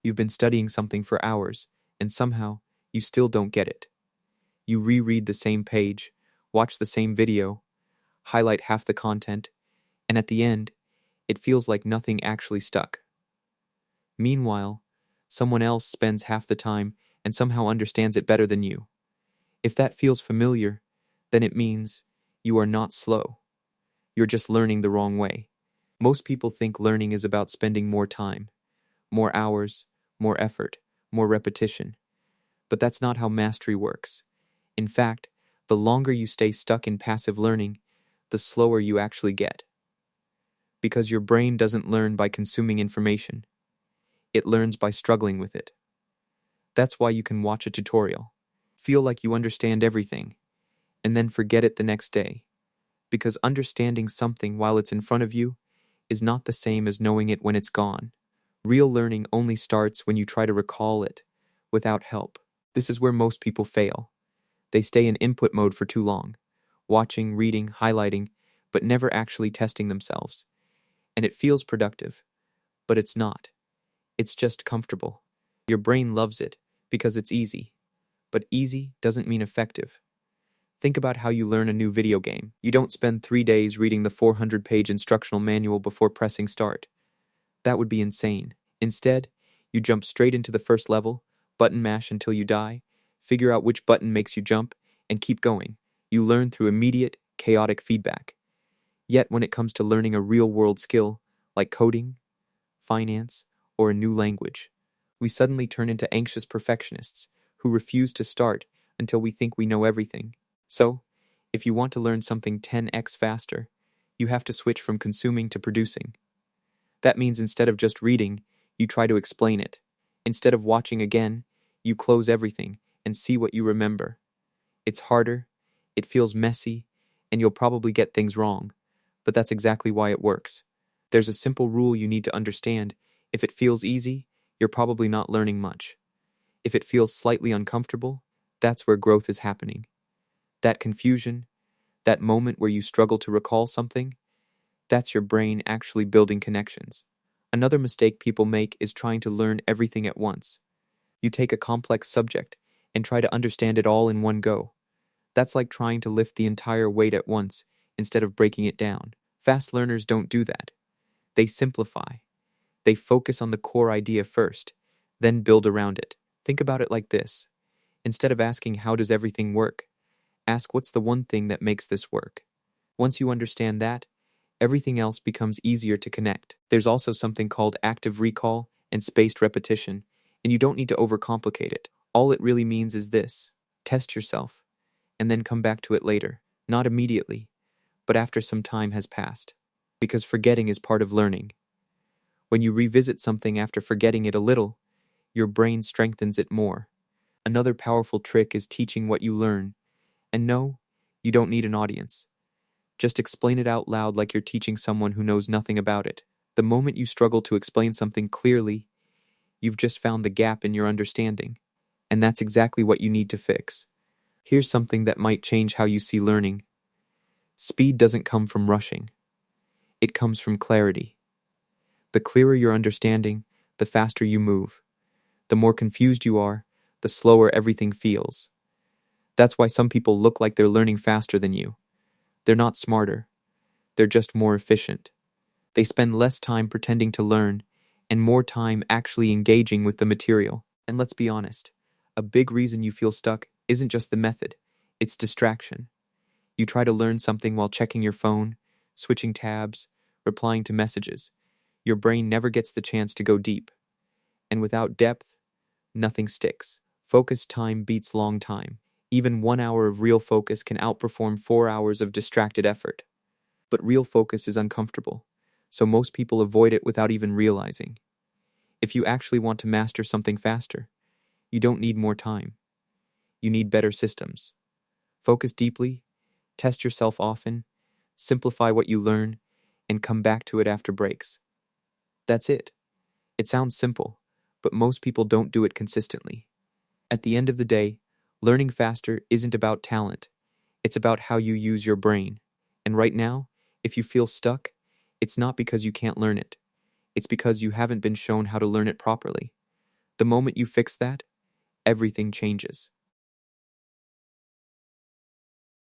You've been studying something for hours, and somehow, you still don't get it. You reread the same page, watch the same video, highlight half the content, and at the end, it feels like nothing actually stuck. Meanwhile, someone else spends half the time and somehow understands it better than you. If that feels familiar, then it means you are not slow. You're just learning the wrong way. Most people think learning is about spending more time, more hours, more effort, more repetition. But that's not how mastery works. In fact, the longer you stay stuck in passive learning, the slower you actually get. Because your brain doesn't learn by consuming information. It learns by struggling with it. That's why you can watch a tutorial, feel like you understand everything, and then forget it the next day. Because understanding something while it's in front of you is not the same as knowing it when it's gone. Real learning only starts when you try to recall it without help. This is where most people fail. They stay in input mode for too long, watching, reading, highlighting, but never actually testing themselves. And it feels productive, but it's not. It's just comfortable. Your brain loves it because it's easy, but easy doesn't mean effective. Think about how you learn a new video game. You don't spend 3 days reading the 400-page instructional manual before pressing start. That would be insane. Instead, you jump straight into the first level, button mash until you die, figure out which button makes you jump, and keep going. You learn through immediate, chaotic feedback. Yet when it comes to learning a real-world skill, like coding, finance, or a new language, we suddenly turn into anxious perfectionists who refuse to start until we think we know everything. So, if you want to learn something 10x faster, you have to switch from consuming to producing. That means instead of just reading, you try to explain it. Instead of watching again, you close everything and see what you remember. It's harder, it feels messy, and you'll probably get things wrong, but that's exactly why it works. There's a simple rule you need to understand. If it feels easy, you're probably not learning much. If it feels slightly uncomfortable, that's where growth is happening. That confusion, that moment where you struggle to recall something, that's your brain actually building connections. Another mistake people make is trying to learn everything at once. You take a complex subject and try to understand it all in one go. That's like trying to lift the entire weight at once instead of breaking it down. Fast learners don't do that. They simplify. They focus on the core idea first, then build around it. Think about it like this. Instead of asking how does everything work, ask what's the one thing that makes this work. Once you understand that, everything else becomes easier to connect. There's also something called active recall and spaced repetition, and you don't need to overcomplicate it. All it really means is this: test yourself, and then come back to it later. Not immediately, but after some time has passed. Because forgetting is part of learning. When you revisit something after forgetting it a little, your brain strengthens it more. Another powerful trick is teaching what you learn. And no, you don't need an audience. Just explain it out loud like you're teaching someone who knows nothing about it. The moment you struggle to explain something clearly, you've just found the gap in your understanding. And that's exactly what you need to fix. Here's something that might change how you see learning. Speed doesn't come from rushing. It comes from clarity. The clearer your understanding, the faster you move. The more confused you are, the slower everything feels. That's why some people look like they're learning faster than you. They're not smarter. They're just more efficient. They spend less time pretending to learn and more time actually engaging with the material. And let's be honest, a big reason you feel stuck isn't just the method, it's distraction. You try to learn something while checking your phone, switching tabs, replying to messages. Your brain never gets the chance to go deep. And without depth, nothing sticks. Focused time beats long time. Even 1 hour of real focus can outperform 4 hours of distracted effort. But real focus is uncomfortable, so most people avoid it without even realizing. If you actually want to master something faster, you don't need more time. You need better systems. Focus deeply, test yourself often, simplify what you learn, and come back to it after breaks. That's it. It sounds simple, but most people don't do it consistently. At the end of the day, learning faster isn't about talent. It's about how you use your brain. And right now, if you feel stuck, it's not because you can't learn it. It's because you haven't been shown how to learn it properly. The moment you fix that, everything changes.